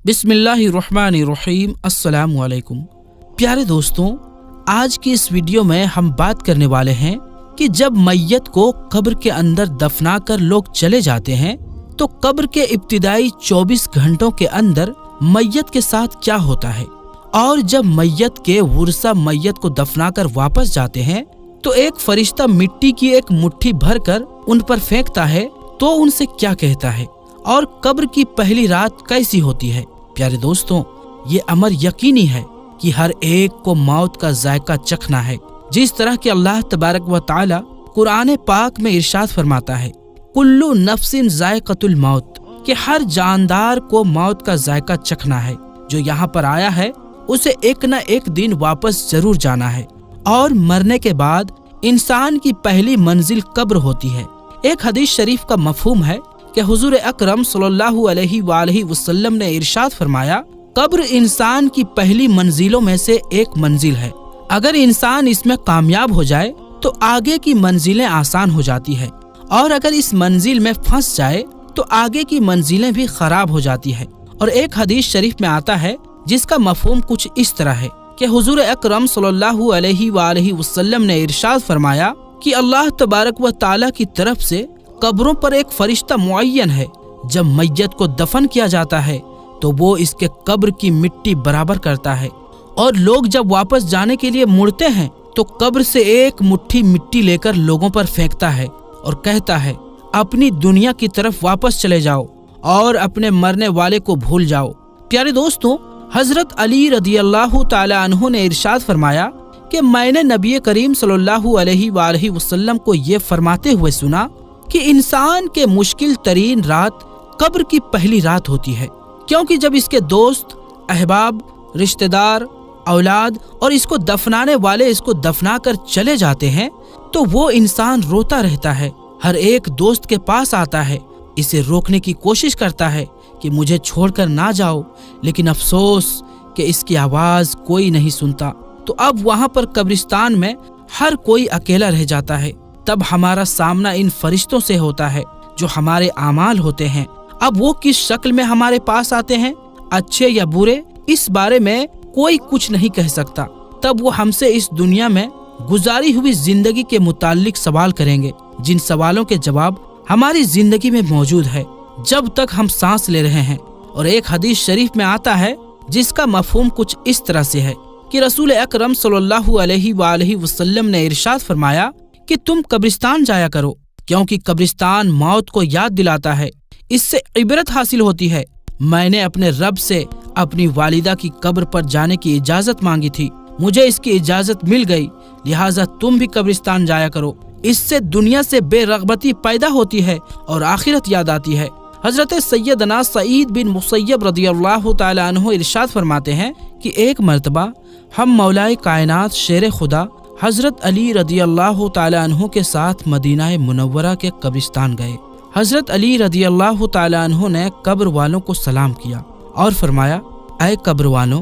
बिस्मिल्लाहिर्रहमानिर्रहीम। अस्सलाम वालेकुम। प्यारे दोस्तों, आज की इस वीडियो में हम बात करने वाले हैं कि जब मैयत को कब्र के अंदर दफनाकर लोग चले जाते हैं तो कब्र के इब्तिदाई 24 घंटों के अंदर मैयत के साथ क्या होता है, और जब मैयत के वर्सा मैयत को दफनाकर वापस जाते हैं तो एक फरिश्ता मिट्टी की एक मुट्ठी भरकर उन पर फेंकता है तो उनसे क्या कहता है, और कब्र की पहली रात कैसी होती है। प्यारे दोस्तों, ये अमर यकीनी है कि हर एक को मौत का जायका चखना है। जिस तरह कि अल्लाह तबारक व तआला कुरान पाक में इरशाद फरमाता है, कुल्लु नफ्सिन जायक़तुल मौत, कि हर जानदार को मौत का जायका चखना है। जो यहाँ पर आया है उसे एक न एक दिन वापस जरूर जाना है, और मरने के बाद इंसान की पहली मंजिल कब्र होती है। एक हदीस शरीफ का मफहूम है कि हुजूर अकरम सल्लल्लाहु अलैहि वसल्लम ने इरशाद फरमाया, कब्र इंसान की पहली मंजिलों में से एक मंजिल है। अगर इंसान इसमें कामयाब हो जाए तो आगे की मंजिलें आसान हो जाती है, और अगर इस मंजिल में फंस जाए तो आगे की मंजिलें भी खराब हो जाती है। और एक हदीस शरीफ में आता है जिसका मफहूम कुछ इस तरह है कि हुजूर अकरम सल्लल्लाहु अलैहि वसल्लम ने इरशाद फरमाया कि अल्लाह तबारक व तआला की तरफ से कब्रों पर एक फरिश्ता मुअय्यन है। जब मैयत को दफन किया जाता है तो वो इसके कब्र की मिट्टी बराबर करता है, और लोग जब वापस जाने के लिए मुड़ते हैं तो कब्र से एक मुट्ठी मिट्टी लेकर लोगों पर फेंकता है और कहता है, अपनी दुनिया की तरफ वापस चले जाओ और अपने मरने वाले को भूल जाओ। प्यारे दोस्तों, हजरत अली रदियल्लाहु ताला अन्हु ने इरशाद फरमाया कि मैंने नबी करीम सल्लल्लाहु अलैहि वसल्लम को ये फरमाते हुए सुना कि इंसान के मुश्किल तरीन रात कब्र की पहली रात होती है, क्योंकि जब इसके दोस्त, अहबाब, रिश्तेदार, औलाद और इसको दफनाने वाले इसको दफना कर चले जाते हैं तो वो इंसान रोता रहता है। हर एक दोस्त के पास आता है, इसे रोकने की कोशिश करता है कि मुझे छोड़कर ना जाओ, लेकिन अफसोस कि इसकी आवाज कोई नहीं सुनता। तो अब वहाँ पर कब्रिस्तान में हर कोई अकेला रह जाता है। तब हमारा सामना इन फरिश्तों से होता है जो हमारे आमाल होते हैं। अब वो किस शक्ल में हमारे पास आते हैं, अच्छे या बुरे, इस बारे में कोई कुछ नहीं कह सकता। तब वो हमसे इस दुनिया में गुजारी हुई जिंदगी के मुताल्लिक सवाल करेंगे, जिन सवालों के जवाब हमारी जिंदगी में मौजूद है जब तक हम सांस ले रहे हैं। और एक हदीस शरीफ में आता है जिसका मफहूम कुछ इस तरह से है कि रसूल अकरम सल्लल्लाहु अलैहि वसल्लम ने इरशाद फरमाया कि तुम कब्रिस्तान जाया करो, क्योंकि कब्रिस्तान मौत को याद दिलाता है, इससे इबरत हासिल होती है। मैंने अपने रब से अपनी वालिदा की कब्र पर जाने की इजाजत मांगी थी, मुझे इसकी इजाजत मिल गई, लिहाजा तुम भी कब्रिस्तान जाया करो। इससे दुनिया से बेरगबती पैदा होती है और आखिरत याद आती है। हजरत सैयदना सईद बिन मुसय्यब रदियल्लाहु ताला अन्हु इरशाद फरमाते हैं कि एक मर्तबा हम मौलाए कायनात शेर खुदा हजरत अली रदियल्लाहु ताला अन्हु के साथ मदीना मुनव्वरा के कब्रिस्तान गए। हजरत अली रदियल्लाहु ताला अन्हु ने कब्र वालों को सलाम किया और फरमाया, ऐ कब्र वालों,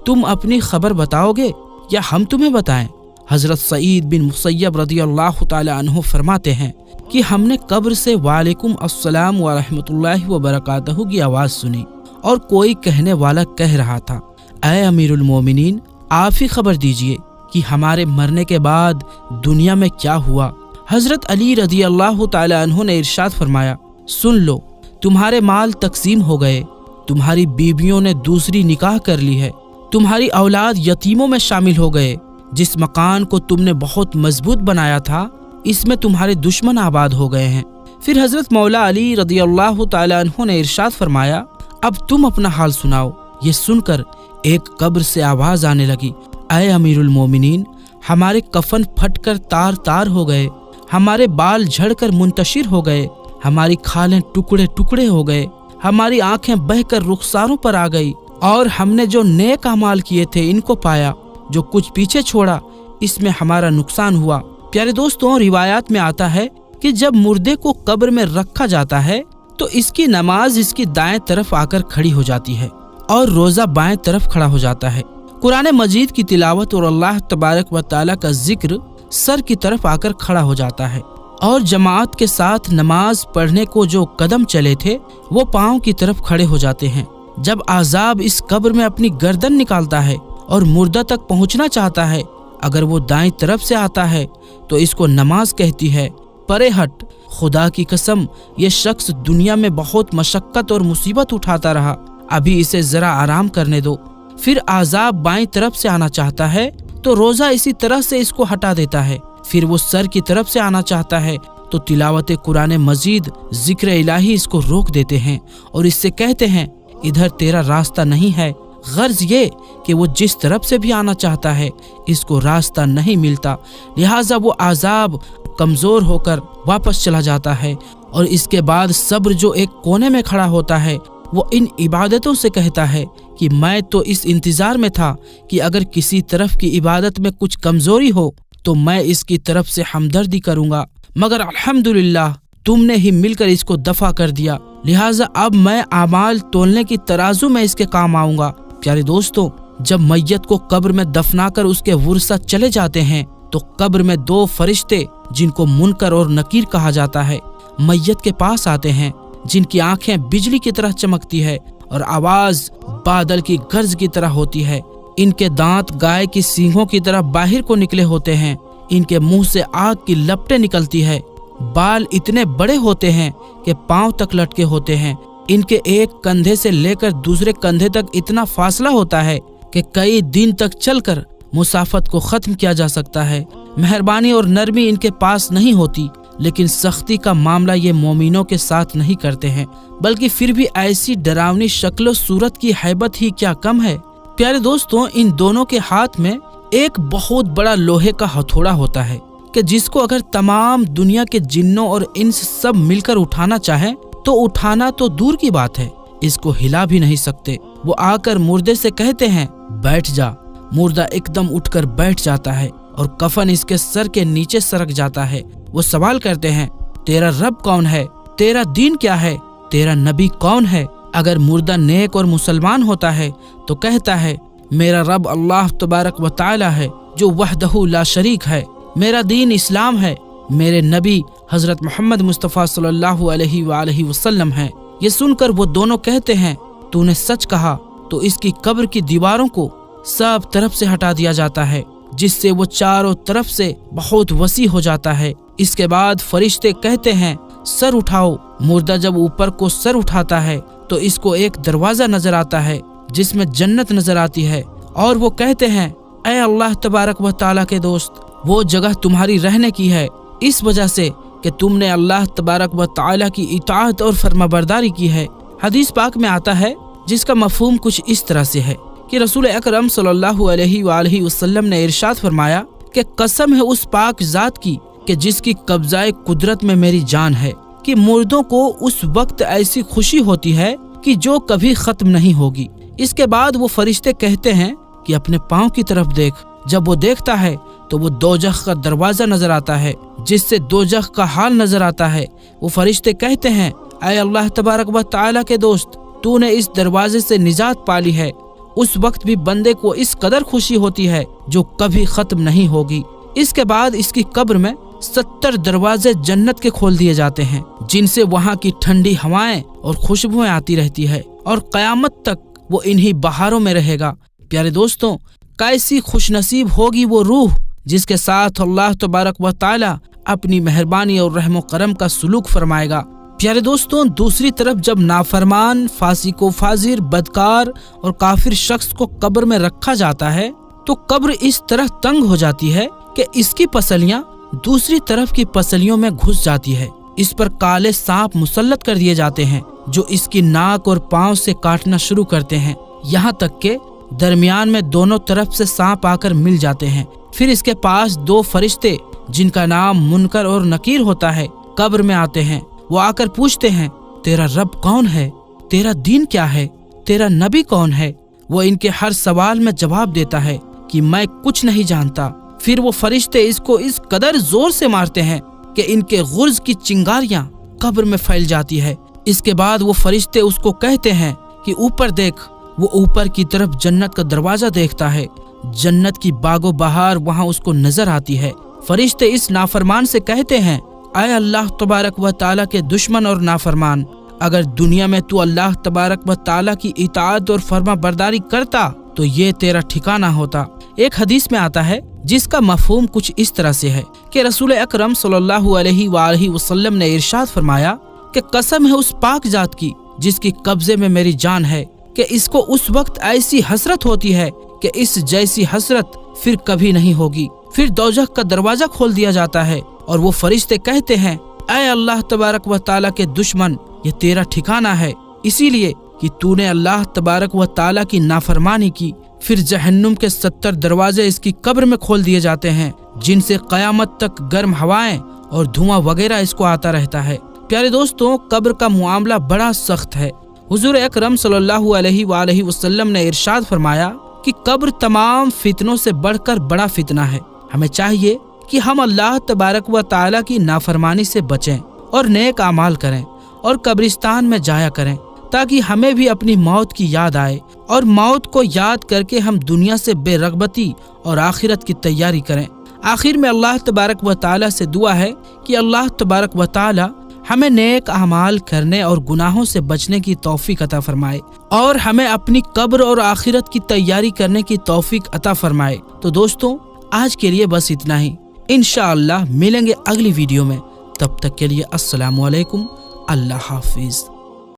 तुम अपनी खबर बताओगे या हम तुम्हें बताएं? हजरत सईद बिन मुसय्यब रदियल्लाहु ताला अन्हु फरमाते हैं कि हमने कब्र से वालेकुम अस्सलाम व रहमतुल्लाहि व बरकातहू की आवाज सुनी, और कोई कहने वाला कह रहा था, ऐ अमीरुल मोमिनीन, आप ही खबर दीजिए कि हमारे मरने के बाद दुनिया में क्या हुआ। हजरत अली रदियल्लाहु ताला अन्हु ने इरशाद फरमाया, सुन लो, तुम्हारे माल तकसीम हो गए, तुम्हारी बीवियों ने दूसरी निकाह कर ली है, तुम्हारी औलाद यतीमों में शामिल हो गए, जिस मकान को तुमने बहुत मजबूत बनाया था इसमें तुम्हारे दुश्मन आबाद हो गए हैं। फिर हजरत मौला अली रदियल्लाहु ताला अन्हु ने इरशाद फरमाया, अब तुम अपना हाल सुनाओ। ये सुनकर एक कब्र से आवाज आने लगी, ऐ अमीरुल मोमिनीन, हमारे कफन फटकर तार तार हो गए, हमारे बाल झड़कर मुंतशिर हो गए, हमारी खालें टुकड़े टुकड़े हो गए, हमारी आंखें बहकर रुखसारों पर आ गई, और हमने जो नेक अमाल किए थे इनको पाया, जो कुछ पीछे छोड़ा इसमें हमारा नुकसान हुआ। प्यारे दोस्तों, रिवायात में आता है कि जब मुर्दे को कब्र में रखा जाता है तो इसकी नमाज इसकी दाएं तरफ आकर खड़ी हो जाती है और रोजा बाएं तरफ खड़ा हो जाता है। कुरान मजीद की तिलावत और अल्लाह तबारक व तआला का जिक्र सर की तरफ आकर खड़ा हो जाता है, और जमात के साथ नमाज पढ़ने को जो कदम चले थे वो पाँव की तरफ खड़े हो जाते हैं। जब आज़ाब इस कब्र में अपनी गर्दन निकालता है और मुर्दा तक पहुंचना चाहता है, अगर वो दाईं तरफ से आता है तो इसको नमाज कहती है। परे हट, खुदा की कसम, ये शख्स दुनिया में बहुत मशक्कत और मुसीबत उठाता रहा, अभी इसे जरा आराम करने दो। फिर आज़ाब बाईं तरफ से आना चाहता है तो रोजा इसी तरह से इसको हटा देता है। फिर वो सर की तरफ से आना चाहता है तो तिलावत कुरान मजीद, जिक्र इलाही इसको रोक देते हैं और इससे कहते हैं इधर तेरा रास्ता नहीं है। गर्ज ये कि वो जिस तरफ से भी आना चाहता है इसको रास्ता नहीं मिलता, लिहाजा वो आज़ाब कमजोर होकर वापस चला जाता है। और इसके बाद सब्र जो एक कोने में खड़ा होता है वो इन इबादतों से कहता है कि मैं तो इस इंतजार में था कि अगर किसी तरफ की इबादत में कुछ कमजोरी हो तो मैं इसकी तरफ से हमदर्दी करूंगा, मगर अल्हम्दुलिल्लाह तुमने ही मिलकर इसको दफा कर दिया, लिहाजा अब मैं आमाल तोलने की तराजू में इसके काम आऊंगा। प्यारे दोस्तों, जब मैयत को कब्र में दफनाकर उसके वुरसा चले जाते हैं तो कब्र में दो फरिश्ते जिनको मुनकर और नकीर कहा जाता है मैयत के पास आते हैं, जिनकी आंखें बिजली की तरह चमकती है और आवाज बादल की गर्ज की तरह होती है। इनके दांत गाय की सींगों की तरह बाहर को निकले होते हैं। इनके मुंह से आग की लपटें निकलती है। बाल इतने बड़े होते हैं कि पांव तक लटके होते हैं। इनके एक कंधे से लेकर दूसरे कंधे तक इतना फासला होता है कि कई दिन तक चलकर मुसाफत को खत्म किया जा सकता है। मेहरबानी और नरमी इनके पास नहीं होती, लेकिन सख्ती का मामला ये मोमिनों के साथ नहीं करते हैं, बल्कि फिर भी ऐसी डरावनी शक्ल सूरत की हैबत ही क्या कम है। प्यारे दोस्तों, इन दोनों के हाथ में एक बहुत बड़ा लोहे का हथौड़ा होता है कि जिसको अगर तमाम दुनिया के जिन्नों और इंस सब मिलकर उठाना चाहें तो उठाना तो दूर की बात है, इसको हिला भी नहीं सकते। वो आकर मुर्दे से कहते हैं बैठ जा। मुर्दा एकदम उठकर बैठ जाता है और कफन इसके सर के नीचे सरक जाता है। वो सवाल करते हैं तेरा रब कौन है, तेरा दीन क्या है, तेरा नबी कौन है। अगर मुर्दा नेक और मुसलमान होता है तो कहता है मेरा रब अल्लाह तबारक व तआला है जो वहदहू ला शरीक है, मेरा दीन इस्लाम है, मेरे नबी हजरत मोहम्मद मुस्तफ़ा सल्लल्लाहु अलैहि वसल्लम है। ये सुनकर वो दोनों कहते हैं तूने सच कहा। तो इसकी कब्र की दीवारों को सब तरफ से हटा दिया जाता है, जिससे वो चारों तरफ से बहुत वसी हो जाता है। इसके बाद फरिश्ते कहते हैं सर उठाओ। मुर्दा जब ऊपर को सर उठाता है तो इसको एक दरवाजा नजर आता है जिसमें जन्नत नजर आती है, और वो कहते हैं ऐ अल्लाह तबारक व तआला के दोस्त, वो जगह तुम्हारी रहने की है इस वजह से कि तुमने अल्लाह तबारक व तआला की इताअत और फरमाबरदारी की है। हदीस पाक में आता है जिसका मफहूम कुछ इस तरह से है कि रसूल अकरम सल्लल्लाहु अलैहि वसल्लम ने इरशाद फरमाया कि कसम है उस पाक जात की कि जिसकी कब्जाए कुदरत में मेरी जान है, कि मुर्दों को उस वक्त ऐसी खुशी होती है कि जो कभी खत्म नहीं होगी। इसके बाद वो फरिश्ते कहते हैं कि अपने पाँव की तरफ देख। जब वो देखता है तो वो दोजख का दरवाजा नजर आता है जिससे दोजख का हाल नजर आता है। वो फरिश्ते कहते हैं ऐ अल्लाह तबारक व तआला के दोस्त, तूने इस दरवाजे से निजात पाली है। उस वक्त भी बंदे को इस कदर खुशी होती है जो कभी खत्म नहीं होगी। इसके बाद इसकी कब्र में 70 दरवाजे जन्नत के खोल दिए जाते हैं, जिनसे वहाँ की ठंडी हवाएं और खुशबुएं आती रहती है, और कयामत तक वो इन्हीं बहारों में रहेगा। प्यारे दोस्तों, कैसी खुशनसीब होगी वो रूह जिसके साथ अल्लाह तबारक व तआला अपनी मेहरबानी और रहम करम का सुलूक फरमाएगा। प्यारे दोस्तों, दूसरी तरफ जब नाफरमान, फासिको फाजिर, बदकार और काफिर शख्स को कब्र में रखा जाता है तो कब्र इस तरह तंग हो जाती है कि इसकी पसलियां दूसरी तरफ की पसलियों में घुस जाती है। इस पर काले सांप मुसल्लत कर दिए जाते हैं जो इसकी नाक और पांव से काटना शुरू करते हैं, यहाँ तक के दरमियान में दोनों तरफ से सांप आकर मिल जाते हैं। फिर इसके पास 2 फरिश्ते जिनका नाम मुनकर और नकीर होता है कब्र में आते हैं। वो आकर पूछते हैं तेरा रब कौन है, तेरा दीन क्या है, तेरा नबी कौन है। वो इनके हर सवाल में जवाब देता है कि मैं कुछ नहीं जानता। फिर वो फरिश्ते इसको इस कदर जोर से मारते हैं कि इनके गुर्ज की चिंगारियां कब्र में फैल जाती है। इसके बाद वो फरिश्ते उसको कहते हैं कि ऊपर देख। वो ऊपर की तरफ जन्नत का दरवाजा देखता है। जन्नत की बागो बहार वहाँ उसको नजर आती है। फरिश्ते इस नाफरमान से कहते हैं ऐ अल्लाह तबारक व तआला के दुश्मन और नाफरमान, اگر دنیا میں تو اللہ تبارک و تعالیٰ کی اطاعت اور فرما برداری کرتا تو یہ تیرا ٹھکانہ ہوتا۔ ایک حدیث میں آتا ہے جس کا مفہوم کچھ اس طرح سے ہے کہ رسول اکرم صلی اللہ علیہ وآلہ وسلم نے ارشاد فرمایا کہ قسم ہے اس پاک ذات کی جس کی قبضے میں میری جان ہے کہ اس کو اس وقت ایسی حسرت ہوتی ہے کہ اس جیسی حسرت پھر کبھی نہیں ہوگی۔ پھر دوزخ کا دروازہ کھول دیا جاتا ہے اور وہ فرشتے کہتے ہیں اے اللہ تبارک و تعالیٰ کے دشمن، یہ تیرا ٹھکانہ ہے اسی لیے کہ تو نے اللہ تبارک و تعالیٰ کی نافرمانی کی۔ پھر جہنم کے 70 دروازے اس کی قبر میں کھول دیے جاتے ہیں جن سے قیامت تک گرم ہوائیں اور دھواں وغیرہ اس کو آتا رہتا ہے۔ پیارے دوستوں، قبر کا معاملہ بڑا سخت ہے۔ حضور اکرم صلی اللہ علیہ وآلہ وسلم نے ارشاد فرمایا کہ قبر تمام فتنوں سے بڑھ کر بڑا فتنہ ہے۔ ہمیں چاہیے کہ ہم اللہ تبارک و تعالیٰ کی نافرمانی سے بچیں اور نیک اعمال کریں اور قبرستان میں جایا کریں تاکہ ہمیں بھی اپنی موت کی یاد آئے اور موت کو یاد کر کے ہم دنیا سے بے رغبتی اور آخرت کی تیاری کریں۔ آخر میں اللہ تبارک و تعالیٰ سے دعا ہے کہ اللہ تبارک و تعالیٰ ہمیں نیک اعمال کرنے اور گناہوں سے بچنے کی توفیق عطا فرمائے اور ہمیں اپنی قبر اور آخرت کی تیاری کرنے کی توفیق عطا فرمائے۔ تو دوستوں، آج کے لیے بس اتنا ہی۔ انشاءاللہ ملیں گے اگلی ویڈیو میں، تب تک کے لیے السلام علیکم، اللہ حافظ۔